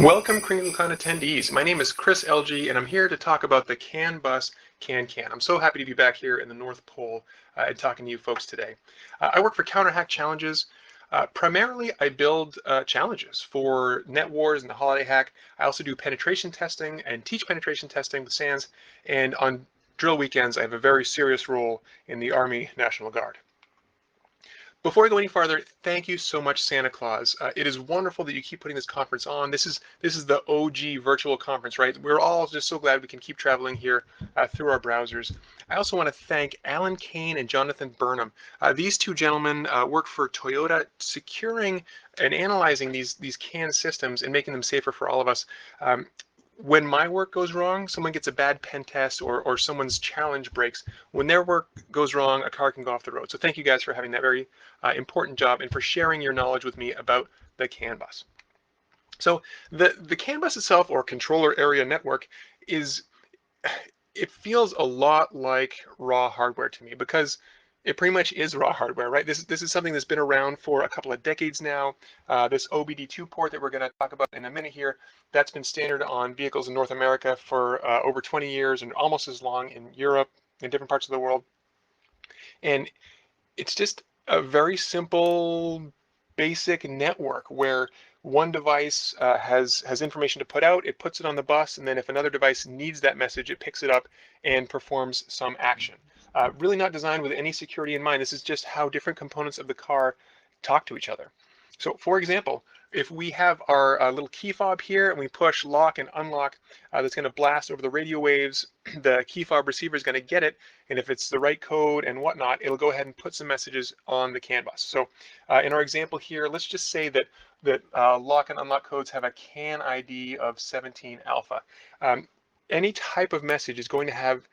Welcome KringleCon attendees. My name is Chris Elgee, and I'm here to talk about the CAN bus can. I'm so happy to be back here in the North Pole and talking to you folks today. I work for Counterhack Challenges. Primarily, I build challenges for Net Wars and the Holiday Hack. I also do penetration testing and teach penetration testing with SANS. And on drill weekends, I have a very serious role in the Army National Guard. Before I go any farther, thank you so much, Santa Claus. It is wonderful that you keep putting this conference on. This is the OG virtual conference, right? We're all just so glad we can keep traveling here through our browsers. I also want to thank Alan Kane and Jonathan Burnham. These two gentlemen work for Toyota, securing and analyzing these CAN systems and making them safer for all of us. When my work goes wrong, someone gets a bad pen test or someone's challenge breaks, when their work goes wrong, a car can go off the road. So thank you guys for having that very important job and for sharing your knowledge with me about the CAN bus. So the CAN bus itself, or controller area network, it feels a lot like raw hardware to me because it pretty much is raw hardware, right? This is something that's been around for a couple of decades now. This OBD2 port that we're going to talk about in a minute here, that's been standard on vehicles in North America for over 20 years and almost as long in Europe and different parts of the world. And it's just a very simple, basic network where one device has information to put out, it puts it on the bus, and then if another device needs that message, it picks it up and performs some action. Really not designed with any security in mind. This is just how different components of the car talk to each other. So for example, if we have our little key fob here and we push lock and unlock, that's going to blast over the radio waves. The key fob receiver is going to get it, and if it's the right code and whatnot, it'll go ahead and put some messages on the CAN bus. So in our example here, let's just say that lock and unlock codes have a CAN ID of 17 alpha. Any type of message is going to have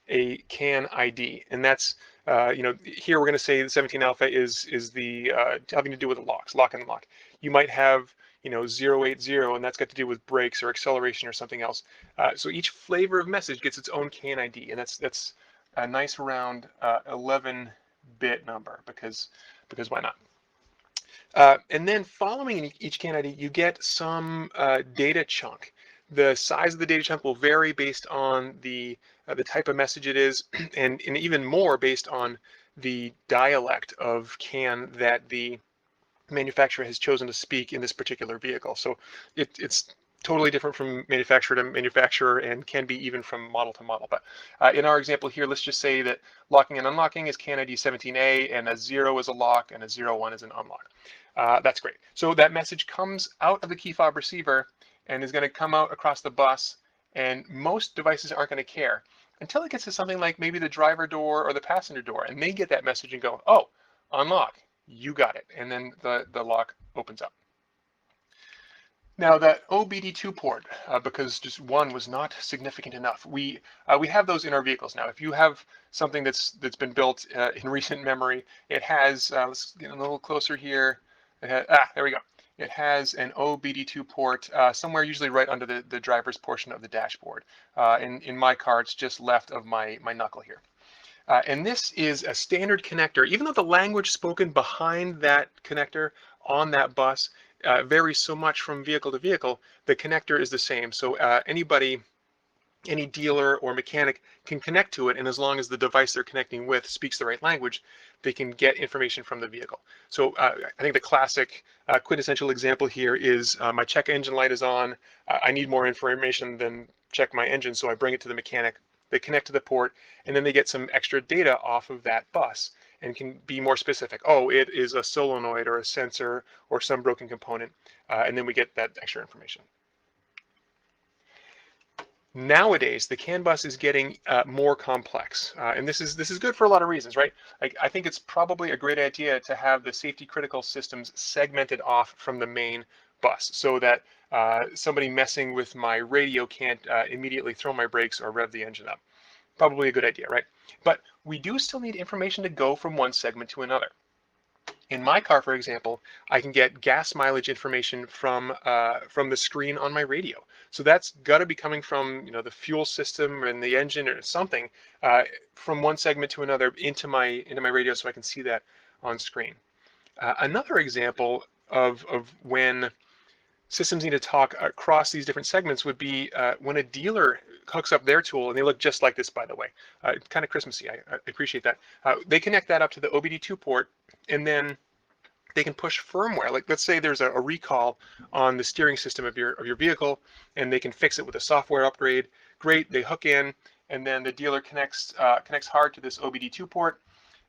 a CAN ID, and that's here we're going to say the 17 alpha is the having to do with the locks, lock and unlock. You might have 080, and that's got to do with brakes or acceleration or something else. So each flavor of message gets its own CAN ID, and that's a nice round 11-bit number because why not? And then following each CAN ID, you get some data chunk. The size of the data chunk will vary based on the type of message it is, and even more based on the dialect of CAN that the manufacturer has chosen to speak in this particular vehicle. So it's totally different from manufacturer to manufacturer and can be even from model to model. But in our example here, let's just say that locking and unlocking is CAN ID 17A, and a 0 is a lock and a 01 is an unlock. That's great. So that message comes out of the key fob receiver and is going to come out across the bus, and most devices aren't going to care until it gets to something like maybe the driver door or the passenger door, and they get that message and go, oh, unlock, you got it, and then the lock opens up. Now that OBD2 port, because just one was not significant enough, we have those in our vehicles now. If you have something that's been built in recent memory, it has, let's get a little closer here. There we go. It has an OBD2 port somewhere usually right under the driver's portion of the dashboard. In my car, it's just left of my knuckle here. And this is a standard connector. Even though the language spoken behind that connector on that bus varies so much from vehicle to vehicle, the connector is the same. So anybody, any dealer or mechanic can connect to it, and as long as the device they're connecting with speaks the right language, they can get information from the vehicle. So I think the classic quintessential example here is my check engine light is on. I need more information than check my engine, so I bring it to the mechanic. They connect to the port, and then they get some extra data off of that bus and can be more specific. Oh, it is a solenoid or a sensor or some broken component, and then we get that extra information. Nowadays, the CAN bus is getting more complex, and this is good for a lot of reasons, right? Like, I think it's probably a great idea to have the safety critical systems segmented off from the main bus so that somebody messing with my radio can't immediately throw my brakes or rev the engine up. Probably a good idea, right? But we do still need information to go from one segment to another. In my car, for example, I can get gas mileage information from the screen on my radio. So that's got to be coming from the fuel system and the engine or something from one segment to another into my radio, so I can see that on screen. Another example of when systems need to talk across these different segments would be when a dealer hooks up their tool, and they look just like this, by the way. Kind of Christmassy. I appreciate that. They connect that up to the OBD2 port, and then they can push firmware. Like, let's say there's a recall on the steering system of your vehicle, and they can fix it with a software upgrade. Great. They hook in, and then the dealer connects hard to this OBD2 port,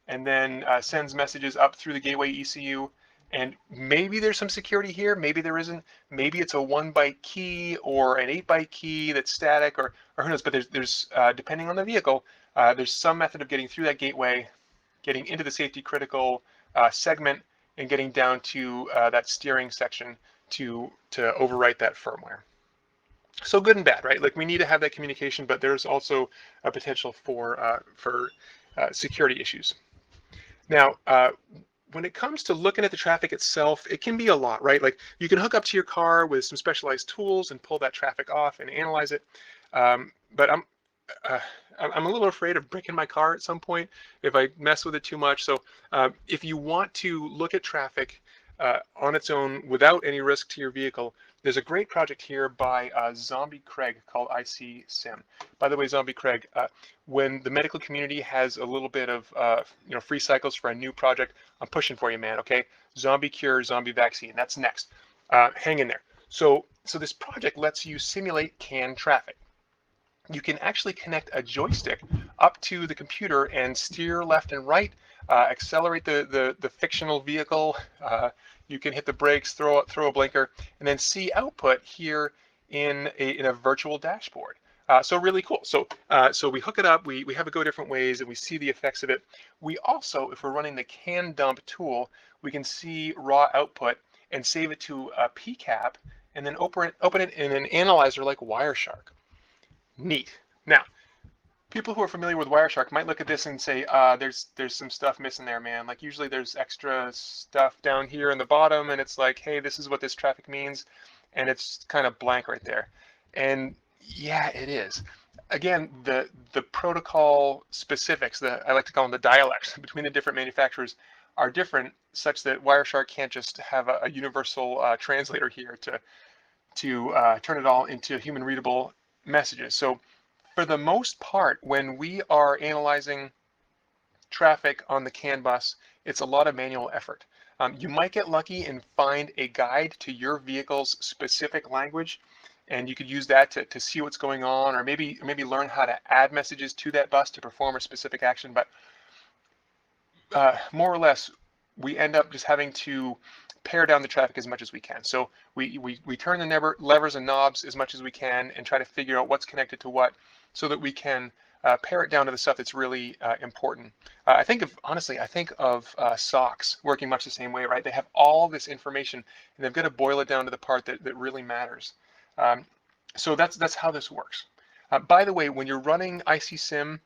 and then sends messages up through the gateway ECU. And maybe there's some security here, maybe there isn't. Maybe it's a 1-byte key or an 8-byte key that's static, or who knows. But there's depending on the vehicle, there's some method of getting through that gateway, getting into the safety critical segment, and getting down to that steering section to overwrite that firmware. So good and bad, right? Like, we need to have that communication, but there's also a potential for security issues. Now, when it comes to looking at the traffic itself, it can be a lot, right? Like, you can hook up to your car with some specialized tools and pull that traffic off and analyze it. But I'm a little afraid of breaking my car at some point if I mess with it too much. So if you want to look at traffic on its own without any risk to your vehicle, there's a great project here by Zombie Craig called IC Sim. By the way, Zombie Craig, when the medical community has a little bit of free cycles for a new project, I'm pushing for you, man. Okay, zombie cure, zombie vaccine. That's next. Hang in there. So this project lets you simulate CAN traffic. You can actually connect a joystick up to the computer and steer left and right, accelerate the fictional vehicle. You can hit the brakes, throw a blinker, and then see output here in a virtual dashboard. So really cool. So we hook it up. We have it go different ways, and we see the effects of it. We also, if we're running the CAN dump tool, we can see raw output and save it to a PCAP, and then open it in an analyzer like Wireshark. Neat. Now, people who are familiar with Wireshark might look at this and say, there's some stuff missing there, man. Like, usually there's extra stuff down here in the bottom, and it's like, hey, this is what this traffic means, and it's kind of blank right there. And yeah, it is. Again, the protocol specifics, I like to call them the dialects between the different manufacturers, are different, such that Wireshark can't just have a universal translator here to turn it all into human readable messages. So for the most part, when we are analyzing traffic on the CAN bus, it's a lot of manual effort. You might get lucky and find a guide to your vehicle's specific language, and you could use that to see what's going on, or maybe learn how to add messages to that bus to perform a specific action. But more or less, we end up just having to pare down the traffic as much as we can. So we turn the levers and knobs as much as we can and try to figure out what's connected to what, so that we can pare it down to the stuff that's really important. I think of SOCs working much the same way, right? They have all this information, and they've got to boil it down to the part that really matters. So that's how this works. By the way, when you're running IC Sim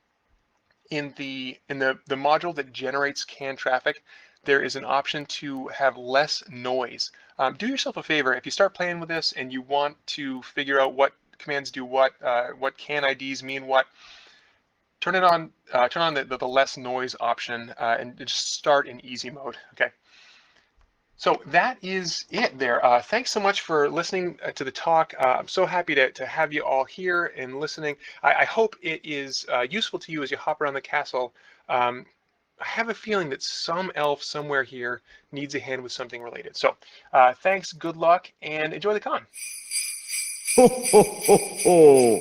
in the module that generates CAN traffic, there is an option to have less noise. Do yourself a favor, if you start playing with this and you want to figure out what commands do what CAN IDs mean what, turn on the less noise option and just start in easy mode. Okay. So that is it there. Thanks so much for listening to the talk. I'm so happy to have you all here and listening. I hope it is useful to you as you hop around the castle. I have a feeling that some elf somewhere here needs a hand with something related. So thanks, good luck, and enjoy the con. Ho, ho, ho, ho.